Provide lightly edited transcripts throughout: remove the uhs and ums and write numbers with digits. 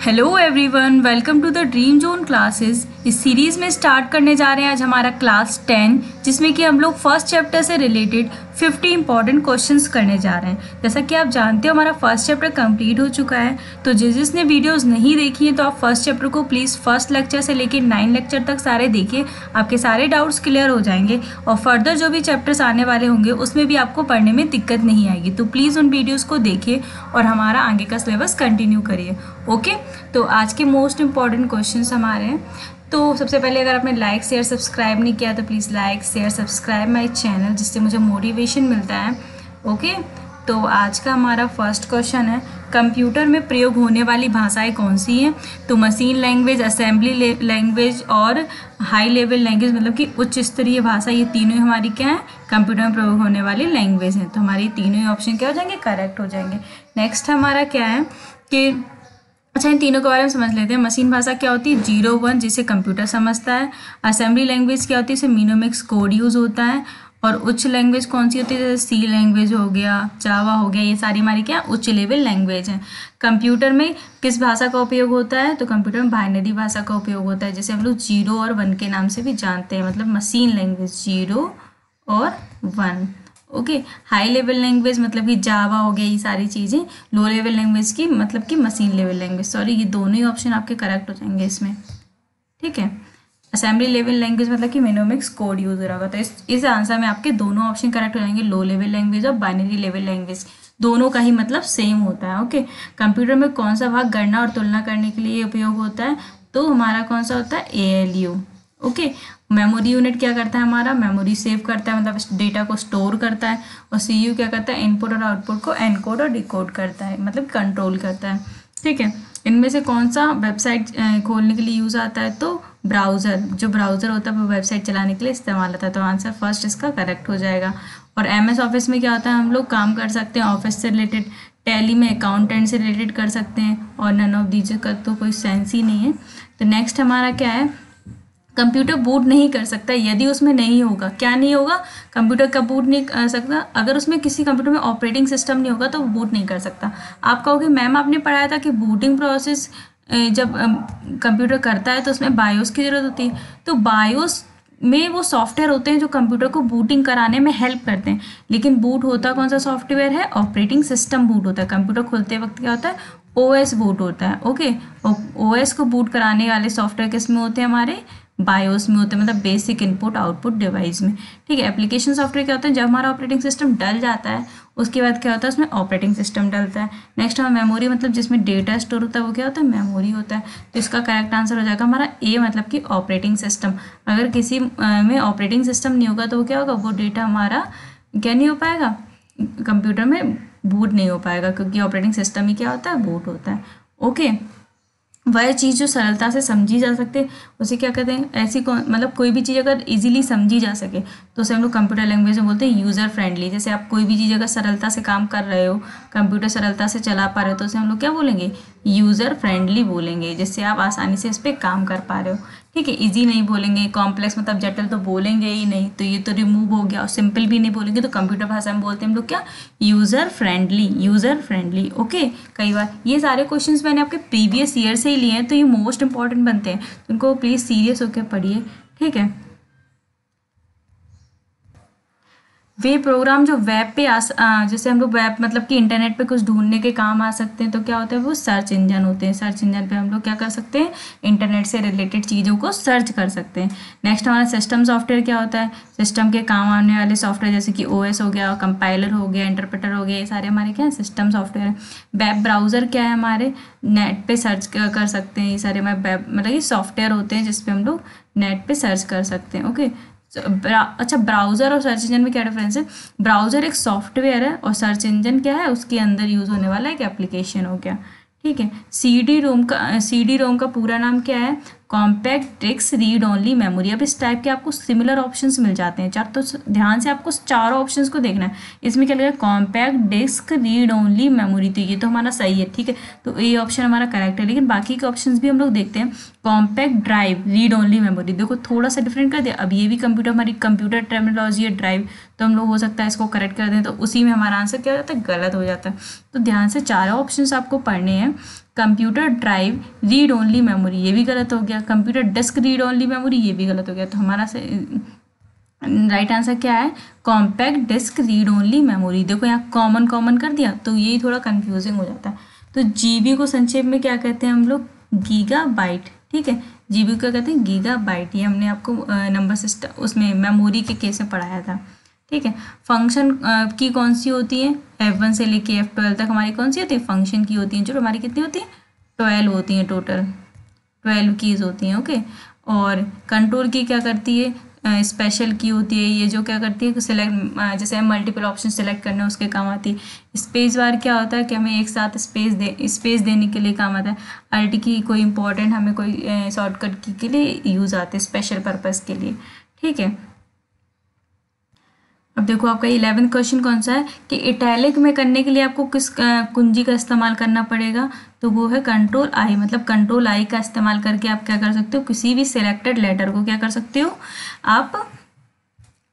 Hello everyone, welcome to the dream zone classes. इस series में start करने जा रहे हैं आज हमारा क्लास 10, जिसमें कि हम लोग फर्स्ट चैप्टर से रिलेटेड 50 इंपॉर्टेंट क्वेश्चंस करने जा रहे हैं। जैसा कि आप जानते हो हमारा फर्स्ट चैप्टर कंप्लीट हो चुका है, तो जिसने वीडियोस नहीं देखी हैं तो आप फर्स्ट चैप्टर को प्लीज़ फर्स्ट लेक्चर से लेकर 9 लेक्चर तक सारे देखिए, आपके सारे डाउट्स क्लियर हो जाएंगे और फर्दर जो भी चैप्टर्स आने वाले होंगे उसमें भी आपको पढ़ने में दिक्कत नहीं आएगी। तो प्लीज़ उन वीडियोज़ को देखिए और हमारा आगे का सिलेबस कंटिन्यू करिए। ओके, तो आज के मोस्ट इम्पॉर्टेंट क्वेश्चंस हमारे हैं। तो सबसे पहले अगर आपने लाइक शेयर सब्सक्राइब नहीं किया तो please like share subscribe my channel, जिससे मुझे मोटिवेशन मिलता है। ओके, तो आज का हमारा फर्स्ट क्वेश्चन है, कंप्यूटर में प्रयोग होने वाली भाषाएं कौन सी हैं? तो मशीन लैंग्वेज, असेंबली लैंग्वेज और हाई लेवल लैंग्वेज, मतलब कि उच्च स्तरीय भाषा, ये तीनों ही हमारी क्या है, कंप्यूटर में प्रयोग होने वाली लैंग्वेज हैं। तो हमारी तीनों ही ऑप्शन क्या हो जाएंगे, करेक्ट हो जाएंगे। नेक्स्ट हमारा क्या है कि अच्छा, इन तीनों के बारे में समझ लेते हैं। मशीन भाषा क्या होती है, 0 1, जिसे कंप्यूटर समझता है। असेंबली लैंग्वेज क्या होती है, इसे मिनोमिक्स कोड यूज़ होता है। और उच्च लैंग्वेज कौन सी होती है, जैसे सी लैंग्वेज हो गया, जावा हो गया, ये सारी हमारी क्या उच्च लेवल लैंग्वेज हैं। कंप्यूटर में किस भाषा का उपयोग होता है, तो कंप्यूटर में बाइनरी भाषा का उपयोग होता है, जैसे हम लोग 0 और 1 के नाम से भी जानते हैं, मतलब मशीन लैंग्वेज 0 और 1। ओके, हाई लेवल लैंग्वेज मतलब कि जावा हो गया, ये सारी चीज़ें। लो लेवल लैंग्वेज की मतलब कि मशीन लेवल लैंग्वेज, सॉरी, ये दोनों ही ऑप्शन आपके करेक्ट हो जाएंगे इसमें। ठीक है, असेंबली लेवल लैंग्वेज मतलब कि मिनोमिक्स कोड यूज हो रहा होगा। तो इस आंसर में आपके दोनों ऑप्शन करेक्ट हो जाएंगे, लो लेवल लैंग्वेज और बाइनरी लेवल लैंग्वेज, दोनों का ही मतलब सेम होता है। ओके, कंप्यूटर में कौन सा भाग गणना और तुलना करने के लिए उपयोग होता है, तो हमारा कौन सा होता है, ALU। ओके, मेमोरी यूनिट क्या करता है, हमारा मेमोरी सेव करता है, मतलब डेटा को स्टोर करता है। और CPU क्या करता है, इनपुट और आउटपुट को एनकोड और डिकोड करता है, मतलब कंट्रोल करता है। ठीक है, इनमें से कौन सा वेबसाइट खोलने के लिए यूज़ आता है, तो ब्राउज़र, जो ब्राउज़र होता है वो वेबसाइट चलाने के लिए इस्तेमाल होता है। तो आंसर फर्स्ट इसका करेक्ट हो जाएगा। और MS ऑफिस में क्या होता है, हम लोग काम कर सकते हैं ऑफिस से रिलेटेड, टैली में अकाउंटेंट से रिलेटेड कर सकते हैं, और नन ऑफ दीज का तो कोई सेंस ही नहीं है। तो नेक्स्ट हमारा क्या है, कंप्यूटर बूट नहीं कर सकता यदि उसमें नहीं होगा, क्या नहीं होगा, कंप्यूटर का बूट नहीं कर सकता अगर उसमें किसी कंप्यूटर में ऑपरेटिंग सिस्टम नहीं होगा तो वो बूट नहीं कर सकता। आप कहोगे मैम आपने पढ़ाया था कि बूटिंग प्रोसेस जब कंप्यूटर करता है तो उसमें बायोस की ज़रूरत होती है। तो बायोस में वो सॉफ्टवेयर होते हैं जो कंप्यूटर को बूटिंग कराने में हेल्प करते हैं, लेकिन बूट होता कौन सा सॉफ्टवेयर है, ऑपरेटिंग सिस्टम बूट होता है। कंप्यूटर खोलते वक्त क्या होता है, OS बूट होता है। ओके, OS को बूट कराने वाले सॉफ्टवेयर किस में होते हैं, हमारे बायोस में होते हैं, मतलब बेसिक इनपुट आउटपुट डिवाइस में। ठीक है, एप्लीकेशन सॉफ्टवेयर क्या होता है, जब हमारा ऑपरेटिंग सिस्टम डल जाता है उसके बाद क्या होता है, उसमें ऑपरेटिंग सिस्टम डलता है। नेक्स्ट हमारा मेमोरी, मतलब जिसमें डेटा स्टोर होता है वो क्या होता है, मेमोरी होता है। तो इसका करेक्ट आंसर हो जाएगा हमारा A, मतलब कि ऑपरेटिंग सिस्टम। अगर किसी में ऑपरेटिंग सिस्टम नहीं होगा तो वो क्या होगा, वो डेटा हमारा क्या नहीं हो पाएगा, कंप्यूटर में बूट नहीं हो पाएगा, क्योंकि ऑपरेटिंग सिस्टम ही क्या होता है, बूट होता है। ओके, वह चीज़ जो सरलता से समझी जा सकते उसे क्या कहते हैं, ऐसी मतलब कोई भी चीज़ अगर इजीली समझी जा सके तो उसे हम लोग कंप्यूटर लैंग्वेज में बोलते हैं यूज़र फ्रेंडली। जैसे आप कोई भी चीज़ अगर सरलता से काम कर रहे हो, कंप्यूटर सरलता से चला पा रहे हो, तो उसे हम लोग क्या बोलेंगे, यूज़र फ्रेंडली बोलेंगे, जिससे आप आसानी से इस पर काम कर पा रहे हो। ठीक है, इजी नहीं बोलेंगे, कॉम्प्लेक्स मतलब जटिल तो बोलेंगे ही नहीं, तो ये तो रिमूव हो गया। और सिंपल भी नहीं बोलेंगे, तो कंप्यूटर भाषा में बोलते हैं हम लोग क्या, user friendly, user friendly. Okay, कई बार ये सारे क्वेश्चंस मैंने आपके प्रीवियस ईयर से ही लिए हैं, तो ये मोस्ट इंपॉर्टेंट बनते हैं, तो उनको प्लीज़ सीरियस होकर पढ़िए। ठीक है, वे प्रोग्राम जो वेब पे जैसे हम लोग वेब मतलब कि इंटरनेट पे कुछ ढूंढने के काम आ सकते हैं, तो क्या होता है, वो सर्च इंजन होते हैं। सर्च इंजन पे हम लोग क्या कर सकते हैं, इंटरनेट से रिलेटेड चीज़ों को सर्च कर सकते हैं। नेक्स्ट हमारा सिस्टम सॉफ्टवेयर क्या होता है, सिस्टम के काम आने वाले सॉफ्टवेयर, जैसे कि OS हो गया, कंपाइलर हो गया, इंटरप्रेटर हो गया, ये सारे हमारे क्या है, सिस्टम सॉफ्टवेयर है। वेब ब्राउज़र क्या है, हमारे नेट पे सर्च कर सकते हैं, ये सारे हमारे वेब मतलब ये सॉफ्टवेयर होते हैं जिसपे हम लोग नेट पे सर्च कर सकते हैं। ओके, अच्छा, ब्राउज़र और सर्च इंजन में क्या डिफरेंस है, ब्राउज़र एक सॉफ्टवेयर है और सर्च इंजन क्या है, उसके अंदर यूज़ होने वाला एक एप्लीकेशन हो गया। ठीक है, CD-ROM का पूरा नाम क्या है, compact disc read only memory. अब इस टाइप के आपको सिमिलर ऑप्शंस मिल जाते हैं चार, तो ध्यान से आपको चारों ऑप्शंस को देखना है। इसमें क्या लगेगा, compact disc read only memory, तो ये तो हमारा सही है। ठीक है, तो ये ऑप्शन हमारा करेक्ट है, लेकिन बाकी के ऑप्शंस भी हम लोग देखते हैं। Compact drive read only memory, देखो थोड़ा सा डिफरेंट कर दिया। अब ये भी कंप्यूटर, हमारी कंप्यूटर टर्मिनोलॉजी है ड्राइव, तो हम लोग हो सकता है इसको करेक्ट कर दें, तो उसी में हमारा आंसर क्या हो जाता है, गलत हो जाता है। तो ध्यान से चारों ऑप्शंस आपको पढ़ने हैं। Computer drive read only memory, ये भी गलत हो गया। Computer disc read only memory, ये भी गलत हो गया। तो हमारा राइट आंसर क्या है? Compact disc read only memory. देखो यहाँ कॉमन कॉमन कर दिया तो ये थोड़ा कंफ्यूजिंग हो जाता है। तो जीबी को संक्षेप में क्या कहते हैं हम लोग? गीगाबाइट। ठीक है, जीबी को क्या कहते हैं? गीगाबाइट। ये हमने आपको नंबर सिस्टम उसमें मेमोरी के केस में पढ़ाया था। ठीक है, फंक्शन की कौन सी होती है? F1 से लेके F12 तक हमारी कौन सी होती है? फंक्शन की होती है, जो हमारी कितनी होती है? 12 होती हैं, टोटल 12 कीज होती हैं। ओके, और कंट्रोल की क्या करती है? स्पेशल की होती है, ये जो क्या करती है? सिलेक्ट, जैसे हम मल्टीपल ऑप्शन सेलेक्ट करने उसके काम आती है। स्पेस बार क्या होता है कि हमें एक साथ स्पेस देने के लिए काम आता है। अल्ट की कोई इंपॉर्टेंट हमें कोई शॉर्टकट की के लिए यूज़ आते हैं, स्पेशल पर्पज़ के लिए। ठीक है, अब देखो आपका 11th क्वेश्चन कौन सा है कि इटैलिक में करने के लिए आपको किस कुंजी का इस्तेमाल करना पड़ेगा? तो वो है कंट्रोल आई। मतलब कंट्रोल आई का इस्तेमाल करके आप क्या कर सकते हो? किसी भी सिलेक्टेड लेटर को क्या कर सकते हो? आप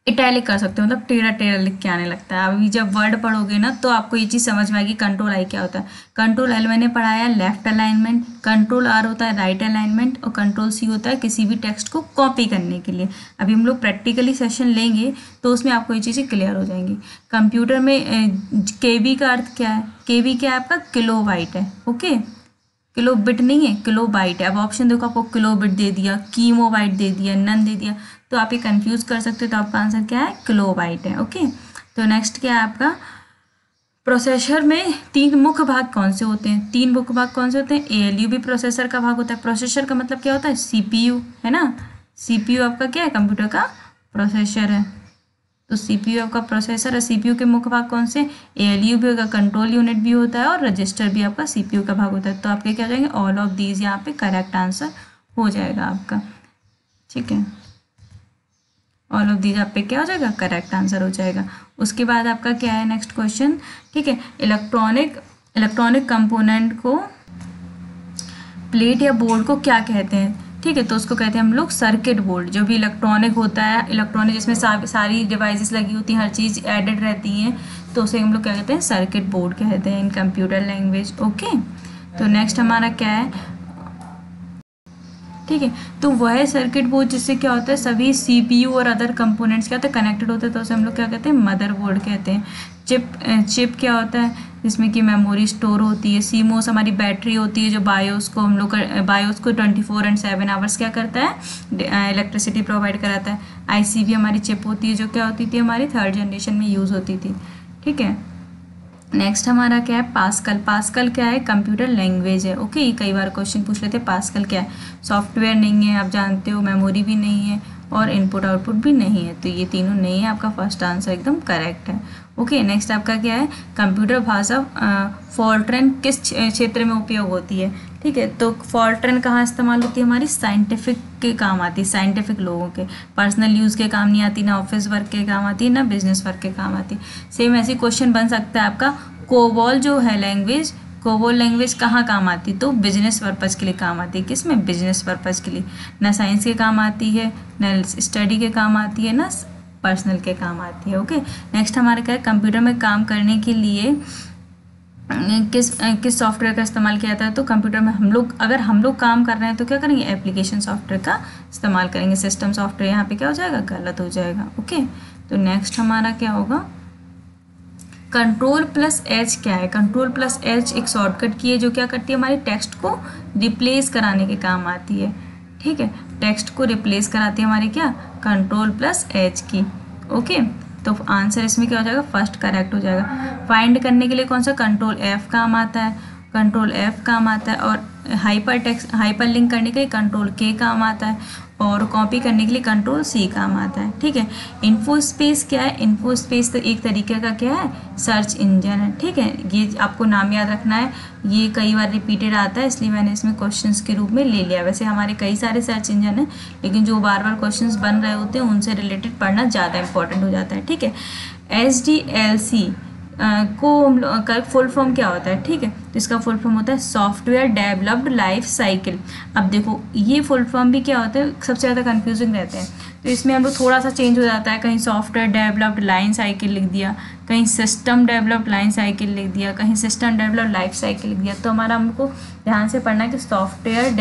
इटैलिक कर सकते हो, मतलब टेढ़ा टेढ़ा लिख के आने लगता है। अभी जब वर्ड पढ़ोगे ना तो आपको ये चीज़ समझ में आएगी कंट्रोल आई क्या होता है। कंट्रोल एल मैंने पढ़ाया लेफ्ट अलाइनमेंट, कंट्रोल आर होता है राइट अलाइनमेंट, और कंट्रोल सी होता है किसी भी टेक्स्ट को कॉपी करने के लिए। अभी हम लोग प्रैक्टिकली सेशन लेंगे तो उसमें आपको ये चीज़ें क्लियर हो जाएंगी। कंप्यूटर में केबी का अर्थ क्या है? केबी क्या है आपका? किलो बाइट है। ओके, किलो बिट नहीं है, किलो बाइट है। अब ऑप्शन देखो, आपको किलो बिट दे दिया, कीमो बाइट दे दिया, नन दे दिया, तो आप ये कंफ्यूज कर सकते हो। तो आपका आंसर क्या है? किलो बाइट है। ओके, तो नेक्स्ट क्या है आपका? प्रोसेसर में 3 मुख्य भाग कौन से होते हैं? 3 मुख्य भाग कौन से होते हैं? एएलयू भी प्रोसेसर का भाग होता है। प्रोसेसर का मतलब क्या होता है? सीपीयू, है ना। सीपीयू आपका क्या है? कंप्यूटर का प्रोसेसर है। तो सीपीयू आपका प्रोसेसर है। सीपीयू के मुख्य भाग कौन से? एएलयू भी होगा, कंट्रोल यूनिट भी होता है, और रजिस्टर भी आपका सीपीयू का भाग होता है। तो आपके क्या हो जाएंगे? ऑल ऑफ दीज यहाँ पे करेक्ट आंसर हो जाएगा आपका। ठीक है, ऑल ऑफ दीज आप पे क्या हो जाएगा? करेक्ट आंसर हो जाएगा। उसके बाद आपका क्या है नेक्स्ट क्वेश्चन? ठीक है, इलेक्ट्रॉनिक कंपोनेंट को, प्लेट या बोर्ड को क्या कहते हैं? ठीक है, तो उसको कहते हैं हम लोग सर्किट बोर्ड। जो भी इलेक्ट्रॉनिक होता है, इलेक्ट्रॉनिक जिसमें सारी डिवाइसेस लगी होती हैं, हर चीज़ एडेड रहती हैं, तो उसे हम लोग क्या कहते हैं? सर्किट बोर्ड कहते हैं इन कंप्यूटर लैंग्वेज। ओके, तो नेक्स्ट हमारा क्या है? ठीक है, तो वह सर्किट बोर्ड जिससे क्या होता है? सभी सीपीयू और अदर कंपोनेंट्स क्या होते हैं? कनेक्टेड होते हैं, तो उसे हम लोग क्या कहते हैं? मदरबोर्ड कहते हैं। चिप क्या होता है? जिसमें कि मेमोरी स्टोर होती है। सीमोस हमारी बैटरी होती है, जो बायोस को 24 और 7 आवर्स क्या करता है? इलेक्ट्रिसिटी प्रोवाइड कराता है। आईसीबी हमारी चिप होती है, जो क्या होती थी? हमारी 3rd जनरेशन में यूज़ होती थी। ठीक है, नेक्स्ट हमारा क्या है? पास्कल। पास्कल क्या है? कंप्यूटर लैंग्वेज है। ओके, ये कई बार क्वेश्चन पूछ लेते हैं। पास्कल क्या है? सॉफ्टवेयर नहीं है, आप जानते हो, मेमोरी भी नहीं है, और इनपुट आउटपुट भी नहीं है। तो ये तीनों नहीं है, आपका फर्स्ट आंसर एकदम करेक्ट है। ओके, नेक्स्ट आपका क्या है? कंप्यूटर भाषा फॉर्ट्रन किस क्षेत्र में उपयोग होती है? ठीक है, तो फॉर्ट्रन कहाँ इस्तेमाल होती है? हमारी साइंटिफिक के काम आती है, साइंटिफिक लोगों के। पर्सनल यूज़ के काम नहीं आती, ना ऑफिस वर्क के काम आती है, ना बिजनेस वर्क के काम आती है। सेम ऐसी क्वेश्चन बन सकता है आपका, कोबोल जो है लैंग्वेज, कोबोल लैंग्वेज कहाँ काम आती? तो बिजनेस पर्पज़ के लिए काम आती है। किस में? बिजनेस पर्पज़ के लिए। ना साइंस के काम आती है, ना स्टडी के काम आती है, ना पर्सनल के काम आती है। ओके, नेक्स्ट हमारा क्या है? कंप्यूटर में काम करने के लिए किस सॉफ्टवेयर का इस्तेमाल किया जाता है? तो कंप्यूटर में अगर हम लोग काम कर रहे हैं तो क्या करेंगे? एप्लीकेशन सॉफ्टवेयर का इस्तेमाल करेंगे। सिस्टम सॉफ्टवेयर यहाँ पे क्या हो जाएगा? गलत हो जाएगा। ओके, तो नेक्स्ट हमारा क्या होगा? कंट्रोल प्लस एच क्या है? कंट्रोल प्लस एच एक शॉर्टकट की है, जो क्या करती है? हमारी टेक्स्ट को रिप्लेस कराने के काम आती है। ठीक है, टेक्स्ट को रिप्लेस कराती है हमारी क्या? कंट्रोल प्लस एच की। ओके, तो आंसर इसमें क्या हो जाएगा? फर्स्ट करेक्ट हो जाएगा। फाइंड करने के लिए कौन सा? कंट्रोल एफ काम आता है, कंट्रोल एफ काम आता है, और हाइपर लिंक करने के लिए कंट्रोल के काम आता है, और कॉपी करने के लिए कंट्रोल सी काम आता है। ठीक है, इन्फो स्पेस क्या है? इन्फो स्पेस तो एक तरीके का क्या है? सर्च इंजन है। ठीक है, ये आपको नाम याद रखना है, ये कई बार रिपीटेड आता है, इसलिए मैंने इसमें क्वेश्चंस के रूप में ले लिया। वैसे हमारे कई सारे सर्च इंजन हैं, लेकिन जो बार बार क्वेश्चंस बन रहे होते हैं उनसे रिलेटेड पढ़ना ज़्यादा इंपॉर्टेंट हो जाता है। ठीक है, SDLC को हम लोग का फुल फॉर्म क्या होता है? ठीक है, तो इसका फुल फॉर्म होता है सॉफ्टवेयर डेवलप्ड लाइफ साइकिल। अब देखो, ये फुल फॉर्म भी क्या होता है? सबसे ज़्यादा कंफ्यूजिंग रहते हैं। तो इसमें हम लोग थोड़ा सा चेंज हो जाता है, कहीं सॉफ्टवेयर डेवलप्ड लाइन साइकिल लिख दिया, कहीं सिस्टम डेवलप्ड लाइन साइकिल लिख दिया, कहीं सिस्टम डेवलप्ड लाइफ साइकिल लिख दिया। तो हमारा हमको ध्यान से पढ़ना है कि सॉफ्टवेयर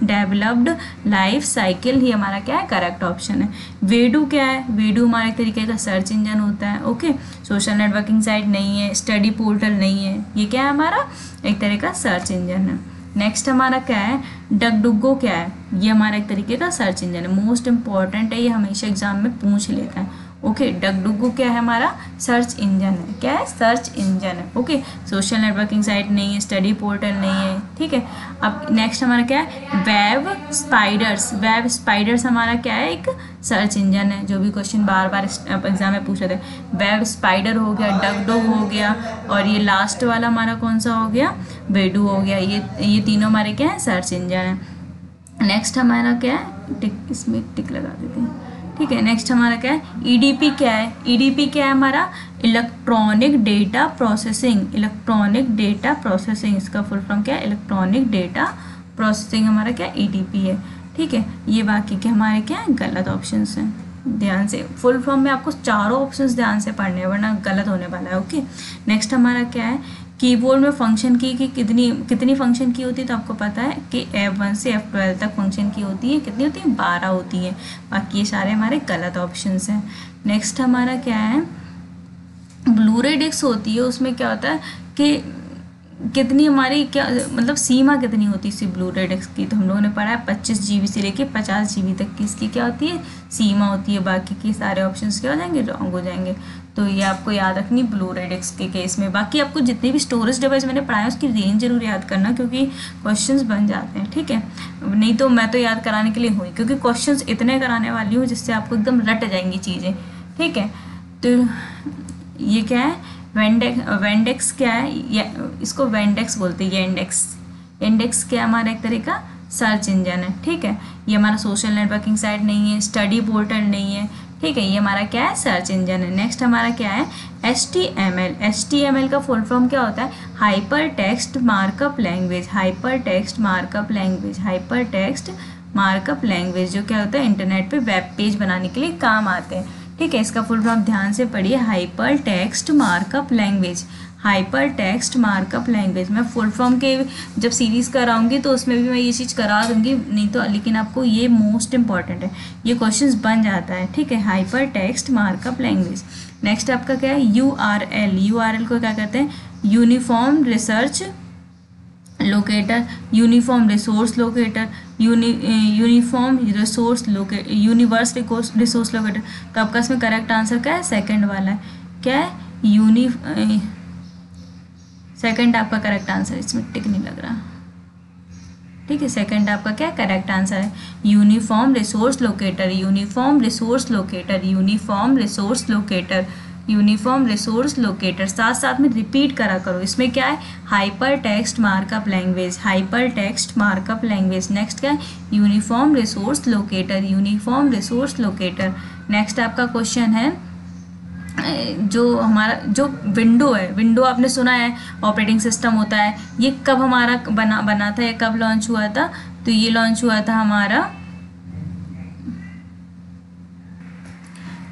डेवलप्ड लाइफ साइकिल ही हमारा क्या है, करेक्ट ऑप्शन है। वेडू क्या है, वेडू हमारे एक तरीके का सर्च इंजन होता है। ओके, सोशल नेटवर्किंग साइट नहीं है, स्टडी पोर्टल नहीं है, ये क्या है हमारा एक तरह का सर्च इंजन है। नेक्स्ट हमारा क्या है, डगडुगो क्या है, ये हमारा एक तरीके का सर्च इंजन है, मोस्ट इंपॉर्टेंट है, ये हमेशा एग्जाम में पूछ लेता है। ओके, डगडुगो क्या है हमारा, सर्च इंजन है, क्या है, सर्च इंजन है। ओके, सोशल नेटवर्किंग साइट नहीं है, स्टडी पोर्टल नहीं है, ठीक है। अब नेक्स्ट हमारा क्या है, वेब स्पाइडर्स, वेब स्पाइडर्स हमारा क्या है, एक सर्च इंजन है, जो भी क्वेश्चन बार बार एग्जाम में पूछे थे। वेब स्पाइडर हो गया, डगडुगो हो गया, और ये लास्ट वाला हमारा कौन सा हो गया, वेडू हो गया। ये तीनों हमारे क्या है, सर्च इंजन है। नेक्स्ट हमारा क्या है, टिक, इसमें टिक लगा देते हैं, ठीक है। नेक्स्ट हमारा क्या है, ईडीपी क्या है, ईडीपी क्या है हमारा, electronic data processing, electronic data processing, इसका फुल फॉर्म क्या है, इलेक्ट्रॉनिक डेटा प्रोसेसिंग हमारा क्या, ईडीपी है, ठीक है। ये बाकी के हमारे क्या है, गलत ऑप्शंस हैं। ध्यान से फुल फॉर्म में आपको चारों ऑप्शंस ध्यान से पढ़ने हैं, वरना गलत होने वाला है। ओके, नेक्स्ट हमारा क्या है, कीबोर्ड में फंक्शन की कितनी फंक्शन की होती है, तो आपको पता है कि F1 से F12 तक फंक्शन की होती है, कितनी होती है, 12 होती है। बाकी ये सारे हमारे गलत ऑप्शंस हैं। नेक्स्ट हमारा क्या है, ब्लू रे डिस्क होती है, उसमें क्या होता है कि कितनी हमारी क्या मतलब सीमा कितनी होती है इसी ब्लू रे डिस्क की, तो हम लोगों ने पढ़ा है 25 GB से लेके 50 GB तक की इसकी क्या होती है, सीमा होती है। बाकी के सारे ऑप्शंस क्या हो जाएंगे, रॉन्ग हो जाएंगे। तो ये आपको याद रखनी ब्लू रे डिस्क के केस में। बाकी आपको जितनी भी स्टोरेज डिवाइस मैंने पढ़ाया उसकी रेंज जरूर याद करना, क्योंकि क्वेश्चंस बन जाते हैं, ठीक है। नहीं तो मैं तो याद कराने के लिए हुई, क्योंकि क्वेश्चंस इतने कराने वाली हूँ जिससे आपको एकदम रट जाएंगी चीज़ें, ठीक है। तो ये क्या है, वेंडेक्स क्या है, इसको वेंडेक्स बोलते हैं, ये इंडेक्स क्या हमारा एक तरह का सर्च इंजन है, ठीक है। ये हमारा सोशल नेटवर्किंग साइट नहीं है, स्टडी पोर्टल नहीं है, ठीक है। ये हमारा क्या है, सर्च इंजन है। नेक्स्ट हमारा क्या है, HTML का फुल फॉर्म क्या होता है, hyper text markup language, hyper text markup language, hyper text markup language, जो क्या होता है इंटरनेट पे वेब पेज बनाने के लिए काम आते हैं, ठीक है। इसका फुल फॉर्म ध्यान से पढ़िए, hyper text markup language, hyper text markup language. मैं फुल फॉर्म के जब सीरीज़ कराऊंगी तो उसमें भी मैं ये चीज़ करा दूंगी, नहीं तो लेकिन आपको ये मोस्ट इंपॉर्टेंट है, ये क्वेश्चंस बन जाता है, ठीक है, hyper text markup language. Next आपका क्या है, URL को क्या कहते हैं, uniform research locator, uniform resource locator, uniform universe resource locator. तो आपका इसमें करेक्ट आंसर क्या है, सेकंड वाला है, क्या है, सेकंड आपका करेक्ट आंसर, इसमें टिक नहीं लग रहा, ठीक है। सेकंड आपका क्या करेक्ट आंसर है, uniform resource locator, uniform resource locator, uniform resource locator, uniform resource locator. साथ साथ में रिपीट करा करो। इसमें क्या है, hyper text markup language, hyper text markup language. Next क्या है, uniform resource locator, uniform resource locator. Next आपका क्वेश्चन है, जो हमारा जो विंडो है, विंडो आपने सुना है ऑपरेटिंग सिस्टम होता है, ये कब हमारा बना था, ये कब लॉन्च हुआ था, तो ये लॉन्च हुआ था हमारा,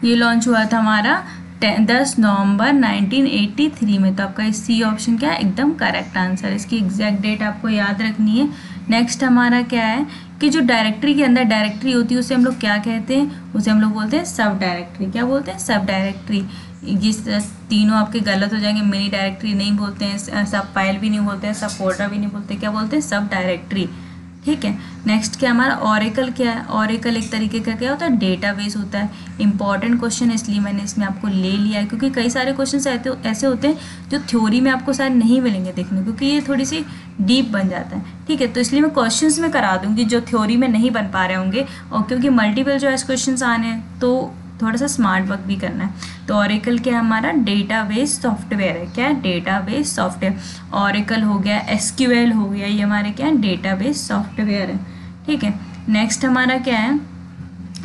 ये लॉन्च हुआ था हमारा 10 नवंबर 1983 में। तो आपका सी ऑप्शन क्या है, एकदम करेक्ट आंसर। इसकी एग्जैक्ट डेट आपको याद रखनी है। नेक्स्ट हमारा क्या है कि जो डायरेक्टरी के अंदर डायरेक्टरी होती है उसे हम लोग क्या कहते हैं, उसे हम लोग बोलते हैं सब डायरेक्टरी। क्या बोलते हैं, सब डायरेक्टरी। ये तीनों आपके गलत हो जाएंगे, मिनी डायरेक्टरी नहीं बोलते हैं, सब फाइल भी नहीं बोलते हैं, सब फोल्डर भी नहीं बोलते, क्या बोलते हैं, सब डायरेक्टरी, ठीक है। नेक्स्ट क्या हमारा ओरेकल क्या है, ओरेकल एक तरीके का क्या होता है, डेटाबेस होता है। इंपॉर्टेंट क्वेश्चन है इसलिए मैंने इसमें आपको ले लिया है, क्योंकि कई सारे क्वेश्चन ऐसे होते हैं जो थ्योरी में आपको शायद नहीं मिलेंगे देखने, क्योंकि ये थोड़ी सी डीप बन जाता है, ठीक है। तो इसलिए मैं क्वेश्चंस में करा दूंगी जो थ्योरी में नहीं बन पा रहे होंगे, और क्योंकि मल्टीपल चॉइस क्वेश्चन आने हैं तो थोड़ा सा स्मार्ट वर्क भी करना है। तो ओरेकल क्या है हमारा, डेटाबेस सॉफ्टवेयर है, क्या है, डेटाबेस सॉफ्टवेयर। ओरेकल हो गया, SQL हो गया, ये हमारे क्या है, डेटाबेस सॉफ्टवेयर है, ठीक है। नेक्स्ट हमारा क्या है,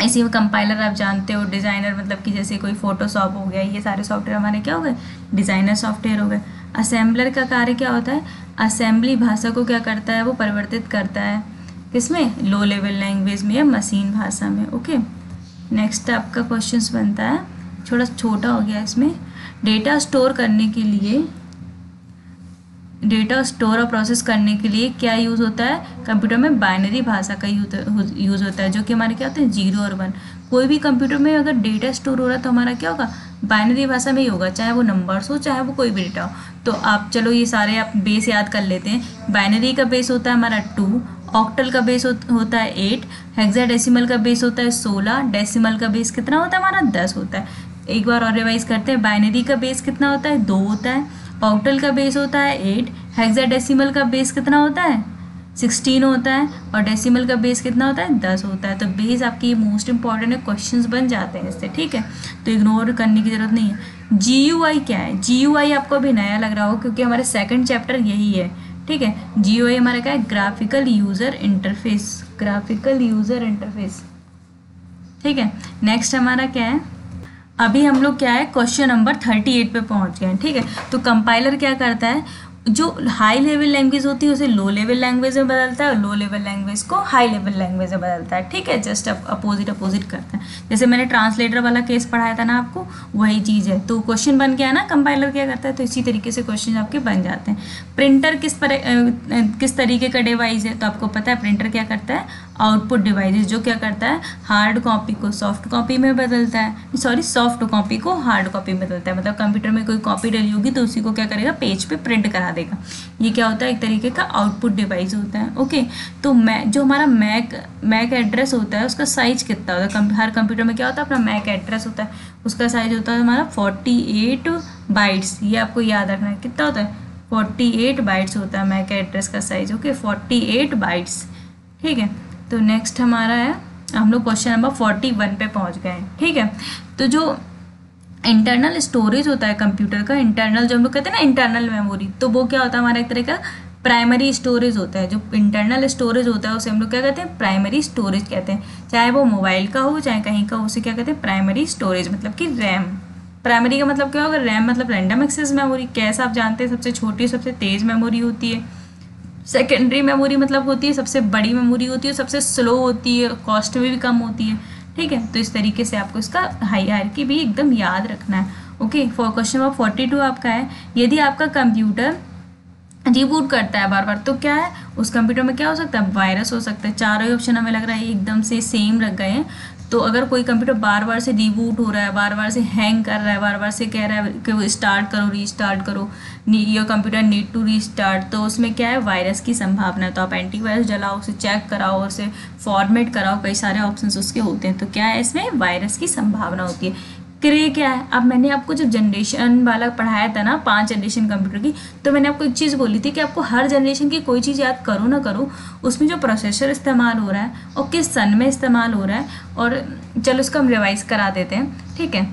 इसी में कंपाइलर आप जानते हो, डिज़ाइनर मतलब कि जैसे कोई फोटोशॉप हो गया, ये सारे सॉफ्टवेयर हमारे क्या हो गए, डिज़ाइनर सॉफ्टवेयर हो गए। असेंबलर का कार्य क्या होता है, असेंबली भाषा को क्या करता है, वो परिवर्तित करता है किसमें, लो लेवल लैंग्वेज में या मशीन भाषा में, ओके। नेक्स्ट आपका क्वेश्चन बनता है, थोड़ा छोटा हो गया इसमें, डेटा स्टोर करने के लिए, डेटा स्टोर और प्रोसेस करने के लिए क्या यूज़ होता है कंप्यूटर में? बाइनरी भाषा का यूज़ होता है, जो कि हमारे क्या होते हैं 0 और 1। कोई भी कंप्यूटर में अगर डेटा स्टोर हो रहा है तो हमारा क्या होगा? बाइनरी भाषा में ही होगा, चाहे वो नंबर्स हो चाहे वो कोई भी डेटा हो। तो आप चलो ये सारे आप बेस याद कर लेते हैं। बाइनरी का बेस होता है हमारा 2, ऑक्टल का बेस होता है 8, हेक्साडेसिमल का बेस होता है 16, डेसिमल का बेस कितना होता है हमारा? 10 होता है। एक बार और रिवाइज करते हैं, बाइनरी का बेस कितना होता है? 2 होता है, ऑक्टल का बेस होता है 8, हेक्साडेसिमल का बेस कितना होता है? 16 होता है, और डेसिमल का बेस कितना होता है? 10 होता है। तो बेस आपकी मोस्ट इंपॉर्टेंट है, क्वेश्चंस बन जाते हैं इससे, ठीक है, तो इग्नोर करने की जरूरत नहीं है। GUI क्या है? GUI आपको अभी नया लग रहा हो क्योंकि हमारे सेकंड चैप्टर यही है, ठीक है। GUI हमारा क्या है? Graphical user interface, graphical user interface, ठीक है। नेक्स्ट हमारा क्या है? अभी हम लोग क्या है क्वेश्चन नंबर 38 पे पहुंच गए हैं, ठीक है। तो कंपाइलर क्या करता है? जो हाई लेवल लैंग्वेज होती है उसे लो लेवल लैंग्वेज में बदलता है, और लो लेवल लैंग्वेज को हाई लेवल लैंग्वेज में बदलता है, ठीक है। जस्ट अपोजिट करता है। जैसे मैंने ट्रांसलेटर वाला केस पढ़ाया था ना आपको, वही चीज़ है। तो क्वेश्चन बन गया ना कंपाइलर क्या करता है, तो इसी तरीके से क्वेश्चन आपके बन जाते हैं। प्रिंटर किस तरीके का डिवाइस है? तो आपको पता है प्रिंटर क्या करता है? आउटपुट डिवाइस, जो क्या करता है? हार्ड कॉपी को सॉफ्ट कॉपी में बदलता है, सॉरी सॉफ्ट कॉपी को हार्ड कॉपी में बदलता है। मतलब कंप्यूटर में कोई कॉपी डली होगी तो उसी को क्या करेगा? पेज पे प्रिंट करा देगा। ये क्या होता है? एक तरीके का आउटपुट डिवाइस होता है, ओके। तो जो हमारा मैक एड्रेस होता है उसका साइज कितना होता है? हर कंप्यूटर में क्या होता है? अपना मैक एड्रेस होता है, उसका साइज होता है हमारा 48 बाइट्स। ये आपको याद रखना है, कितना होता है? 48 बाइट्स होता है मैक एड्रेस का साइज, ओके, 48 बाइट्स, ठीक है। तो नेक्स्ट हमारा है, हम लोग क्वेश्चन नंबर 41 पे पहुंच गए हैं, ठीक है। तो जो इंटरनल स्टोरेज होता है कंप्यूटर का, इंटरनल जो हम लोग कहते हैं ना इंटरनल मेमोरी, तो वो क्या होता है हमारा? एक तरह का प्राइमरी स्टोरेज होता है। जो इंटरनल स्टोरेज होता है उसे हम लोग क्या कहते हैं? प्राइमरी स्टोरेज कहते हैं। चाहे वो मोबाइल का हो चाहे कहीं का हो, उसे क्या कहते हैं? प्राइमरी स्टोरेज, मतलब कि रैम। प्राइमरी का मतलब क्या होगा? रैम मतलब रैंडम एक्सेस मेमोरी। कैसा आप जानते हैं? सबसे छोटी सबसे तेज मेमोरी होती है। सेकेंडरी मेमोरी मतलब होती है सबसे बड़ी मेमोरी होती है, सबसे स्लो होती है, कॉस्ट में भी कम होती है, ठीक है। तो इस तरीके से आपको इसका हायरार्की भी एकदम याद रखना है, ओके। फॉर क्वेश्चन नंबर 42 आपका है, यदि आपका कंप्यूटर रिबूट करता है बार बार तो क्या है? उस कंप्यूटर में क्या हो सकता है? वायरस हो सकता है। चारों ही ऑप्शन हमें लग रहा है एकदम से सेम लग गए हैं। तो अगर कोई कंप्यूटर बार बार से रिबूट हो रहा है, बार बार से हैंग कर रहा है, बार बार से कह रहा है कि वो स्टार्ट करो, रीस्टार्ट करो, your computer need to restart, तो उसमें क्या है? वायरस की संभावना है। तो आप एंटीवायरस जलाओ, उसे चेक कराओ, उसे फॉर्मेट कराओ, कई सारे ऑप्शंस उसके होते हैं। तो क्या है? इसमें वायरस की संभावना होती है। क्रे क्या है? अब मैंने आपको जब जनरेशन वाला पढ़ाया था ना, 5 जनरेशन कंप्यूटर की, तो मैंने आपको एक चीज़ बोली थी कि आपको हर जनरेशन की कोई चीज़ याद करो ना करो, उसमें जो प्रोसेसर इस्तेमाल हो रहा है और किस सन में इस्तेमाल हो रहा है, और चलो इसको हम रिवाइज करा देते हैं, ठीक है।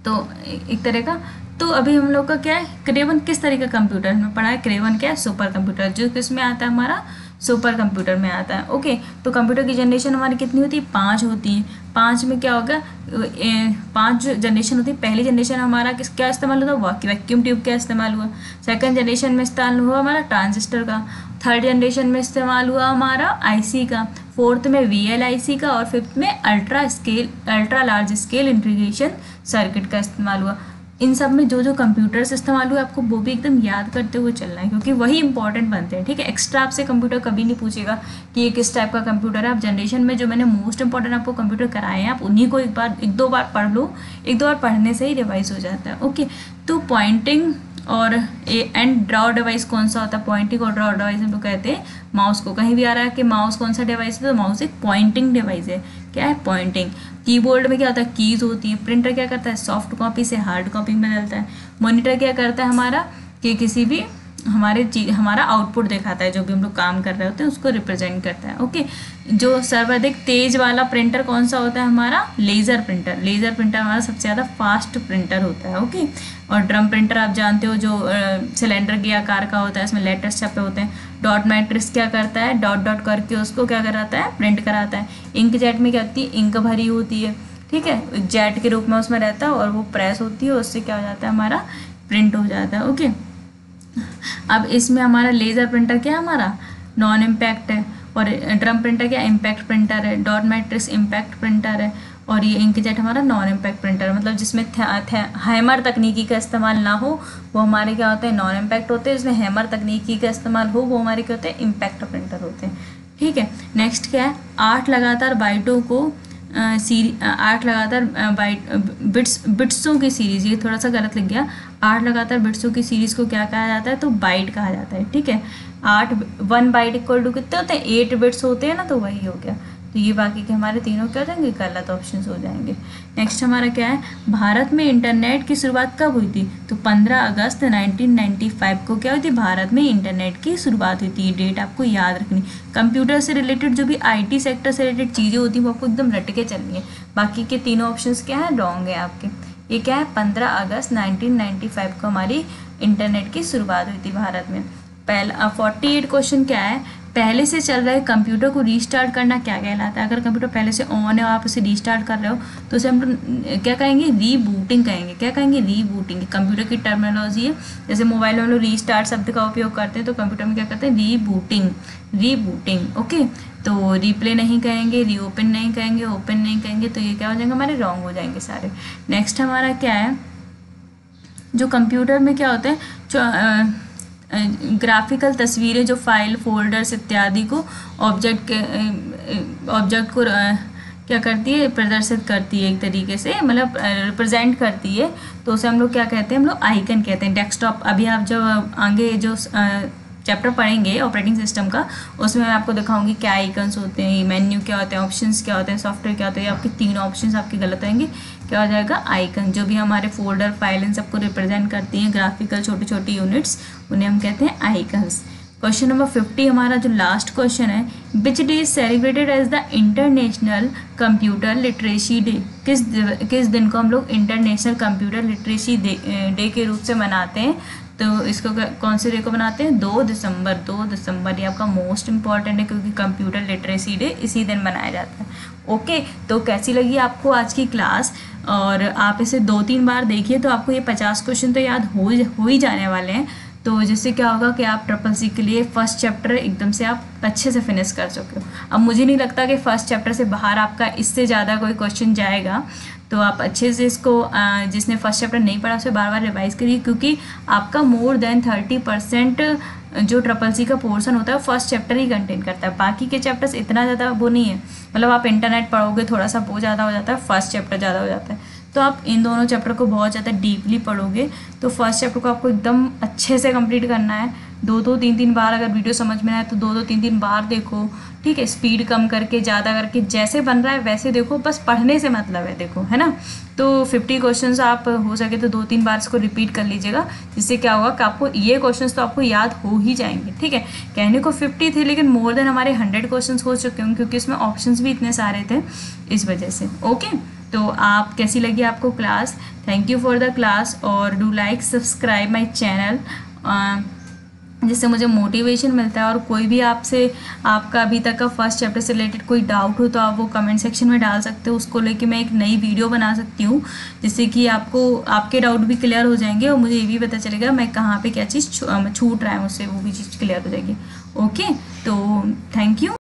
तो एक तरह का, तो अभी हम लोग का क्या है? क्रे1 किस तरह का कंप्यूटर में पढ़ा है? क्रे1 क्या है? सुपर कंप्यूटर, जो किसमें आता है? हमारा सुपर कंप्यूटर में आता है, ओके। तो कंप्यूटर की जनरेशन हमारी कितनी होती है? 5 होती है। 5 में क्या होगा? 5 जनरेशन होती है। पहली जनरेशन हमारा क्या इस्तेमाल हुआ? वैक्यूम ट्यूब का इस्तेमाल हुआ। सेकंड जनरेशन में इस्तेमाल हुआ हमारा ट्रांजिस्टर का। थर्ड जनरेशन में इस्तेमाल हुआ हमारा आईसी का। फोर्थ में VLIC का, और फिफ्थ में ultra large scale integration circuit का इस्तेमाल हुआ। इन सब में जो जो कंप्यूटर्स इस्तेमाल हुए आपको वो भी एकदम याद करते हुए चलना है, क्योंकि वही इंपॉर्टेंट बनते हैं, ठीक है। एक्स्ट्रा आपसे कंप्यूटर कभी नहीं पूछेगा कि ये किस टाइप का कंप्यूटर है। आप जनरेशन में जो मैंने मोस्ट इंपॉर्टेंट आपको कंप्यूटर कराए हैं, आप उन्हीं को एक दो बार पढ़ लो। एक दो बार पढ़ने से ही रिवाइज हो जाता है, ओके। तो पॉइंटिंग और एंड ड्रॉ डिवाइस कौन सा होता है? पॉइंटिंग और ड्रॉ डिवाइस हम लोग कहते हैं माउस को। कहीं भी आ रहा है कि माउस कौन सा डिवाइस है, तो माउस एक पॉइंटिंग डिवाइस है। क्या है? पॉइंटिंग। कीबोर्ड में क्या होता है? कीज होती है। प्रिंटर क्या करता है? सॉफ्ट कॉपी से हार्ड कॉपी में बदलता है। मॉनिटर क्या करता है हमारा? कि किसी भी हमारा आउटपुट दिखाता है, जो भी हम लोग काम कर रहे होते हैं उसको रिप्रेजेंट करता है, ओके। जो सर्वाधिक तेज वाला प्रिंटर कौन सा होता है हमारा? Laser printer. लेज़र प्रिंटर हमारा सबसे ज़्यादा फास्ट प्रिंटर होता है, ओके। और ड्रम प्रिंटर आप जानते हो, जो सिलेंडर के आकार का होता है, इसमें लेटर्स छपे होते हैं। डॉट मैट्रिक्स क्या करता है? डॉट डॉट करके उसको क्या कराता है? प्रिंट कराता है। इंक जेट में क्या होती है? इंक भरी होती है, ठीक है, जेट के रूप में उसमें रहता है, और वो प्रेस होती है, उससे क्या हो जाता है? हमारा प्रिंट हो जाता है, ओके। अब इसमें हमारा लेज़र प्रिंटर क्या है? हमारा नॉन इम्पैक्ट है। और ड्रम प्रिंटर क्या इम्पैक्ट प्रिंटर है, डॉट मैट्रिक्स इम्पैक्ट प्रिंटर है, और ये इंकजेट हमारा नॉन इम्पैक्ट प्रिंटर, मतलब जिसमें हैमर तकनीकी का इस्तेमाल ना हो वो हमारे क्या होते हैं नॉन इम्पैक्ट होते हैं, जिसमें हैमर तकनीकी का इस्तेमाल हो वो हमारे क्या होते हैं इम्पैक्ट प्रिंटर होते हैं। ठीक है, नेक्स्ट क्या है, 8 लगातार बाइटों को 8 लगातार बिट्सों की सीरीज़, ये थोड़ा सा गलत लिख गया, 8 लगातार बिट्सों की सीरीज़ को क्या कहा जाता है, तो बाइट कहा जाता है। ठीक है, 1 बाइट इक्वल टू कितने होते हैं, 8 बिट्स होते हैं ना, तो वही हो गया। तो ये बाकी के हमारे तीनों क्या हो जाएंगे, गलत ऑप्शंस हो जाएंगे। नेक्स्ट हमारा क्या है, भारत में इंटरनेट की शुरुआत कब हुई थी, तो 15 अगस्त 1995 को क्या हुई थी, भारत में इंटरनेट की शुरुआत हुई थी। ये डेट आपको याद रखनी। कंप्यूटर से रिलेटेड जो भी IT सेक्टर से रिलेटेड चीज़ें होती हैं वो आपको एकदम रट के चलनी है। बाकी के तीनों ऑप्शंस क्या है, रॉन्ग है आपके। ये क्या है, 15 अगस्त 1995 को हमारी इंटरनेट की शुरुआत हुई थी भारत में। पहला 48 क्वेश्चन क्या है, पहले से चल रहे कंप्यूटर को रीस्टार्ट करना क्या कहलाता है। अगर कंप्यूटर पहले से ऑन है और आप उसे रीस्टार्ट कर रहे हो तो उसे हम लोग क्या कहेंगे, रीबूटिंग कहेंगे। क्या कहेंगे, रीबूटिंग। कंप्यूटर की टर्मिनोलॉजी है, जैसे मोबाइल में हम लोग रीस्टार्ट शब्द का उपयोग करते हैं तो कंप्यूटर में क्या करते हैं, रीबूटिंग, रीबूटिंग। ओके, तो रीप्ले नहीं कहेंगे, रीओपन नहीं कहेंगे, ओपन नहीं कहेंगे, तो ये क्या हो जाएंगे, हमारे रॉन्ग हो जाएंगे सारे। नेक्स्ट हमारा क्या है, जो कंप्यूटर में क्या होता है, ग्राफिकल तस्वीरें जो फाइल फोल्डर्स इत्यादि को ऑब्जेक्ट को क्या करती है, प्रदर्शित करती है एक तरीके से, मतलब रिप्रेजेंट करती है, तो उसे हम लोग क्या कहते हैं, हम लोग आइकन कहते हैं। डेस्कटॉप, अभी आप जब आगे जो चैप्टर पढ़ेंगे ऑपरेटिंग सिस्टम का, उसमें मैं आपको दिखाऊंगी क्या आइकन्स होते हैं, मेन्यू क्या होते हैं, ऑप्शंस क्या होते हैं, सॉफ्टवेयर क्या होते हैं। आपके तीनों ऑप्शंस आपके गलत होंगे, क्या हो जाएगा, आइकन। जो भी हमारे फोल्डर फाइल इन सबको रिप्रेजेंट करती हैं, ग्राफिकल छोटी छोटी यूनिट्स, उन्हें हम कहते हैं आइकन्स। क्वेश्चन नंबर 50 हमारा जो लास्ट क्वेश्चन है, which day is celebrated as the international computer literacy day. किस दिन को हम लोग इंटरनेशनल कंप्यूटर लिटरेसी डे के रूप से मनाते हैं, तो इसको कौन से डे को बनाते हैं, 2 दिसंबर। 2 दिसंबर ये आपका मोस्ट इंपॉर्टेंट है क्योंकि कंप्यूटर लिटरेसी डे इसी दिन मनाया जाता है। ओके, तो कैसी लगी आपको आज की क्लास, और आप इसे 2-3 बार देखिए तो आपको ये 50 क्वेश्चन तो याद हो ही जाने वाले हैं। तो जिससे क्या होगा कि आप CCC के लिए फर्स्ट चैप्टर एकदम से आप अच्छे से फिनिश कर सके हो। अब मुझे नहीं लगता कि फर्स्ट चैप्टर से बाहर आपका इससे ज़्यादा कोई क्वेश्चन जाएगा, तो आप अच्छे से इसको जिसने फर्स्ट चैप्टर नहीं पढ़ा उसे बार बार रिवाइज करिए, क्योंकि आपका मोर देन 30% जो CCC का पोर्शन होता है फर्स्ट चैप्टर ही कंटेन करता है। बाकी के चैप्टर्स इतना ज़्यादा वो नहीं है, मतलब आप इंटरनेट पढ़ोगे थोड़ा सा वो ज़्यादा हो जाता है, फर्स्ट चैप्टर ज़्यादा हो जाता है। तो आप इन दोनों चैप्टर को बहुत ज़्यादा डीपली पढ़ोगे तो फर्स्ट चैप्टर को आपको एकदम अच्छे से कंप्लीट करना है। 2-2, 3-3 बार अगर वीडियो समझ में आए तो 2-2, 3-3 बार देखो। ठीक है, स्पीड कम करके ज़्यादा करके जैसे बन रहा है वैसे देखो, बस पढ़ने से मतलब है, देखो, है ना। तो 50 क्वेश्चंस आप हो सके तो 2-3 बार इसको रिपीट कर लीजिएगा, जिससे क्या होगा कि आपको ये क्वेश्चंस तो आपको याद हो ही जाएंगे। ठीक है, कहने को 50 थे लेकिन मोर देन हमारे 100 क्वेश्चंस हो चुके होंगे क्योंकि इसमें ऑप्शंस भी इतने सारे थे, इस वजह से। ओके, तो आप कैसी लगी आपको class, thank you for the class, और do like subscribe my channel, जिससे मुझे मोटिवेशन मिलता है। और कोई भी आपका अभी तक का फर्स्ट चैप्टर से रिलेटेड कोई डाउट हो तो आप वो कमेंट सेक्शन में डाल सकते हो, उसको लेके मैं एक नई वीडियो बना सकती हूँ, जिससे कि आपके डाउट भी क्लियर हो जाएंगे और मुझे ये भी पता चलेगा मैं कहाँ पे क्या चीज़ छूट रहा है मुझसे, वो भी चीज़ क्लियर हो जाएगी। ओके, तो थैंक यू।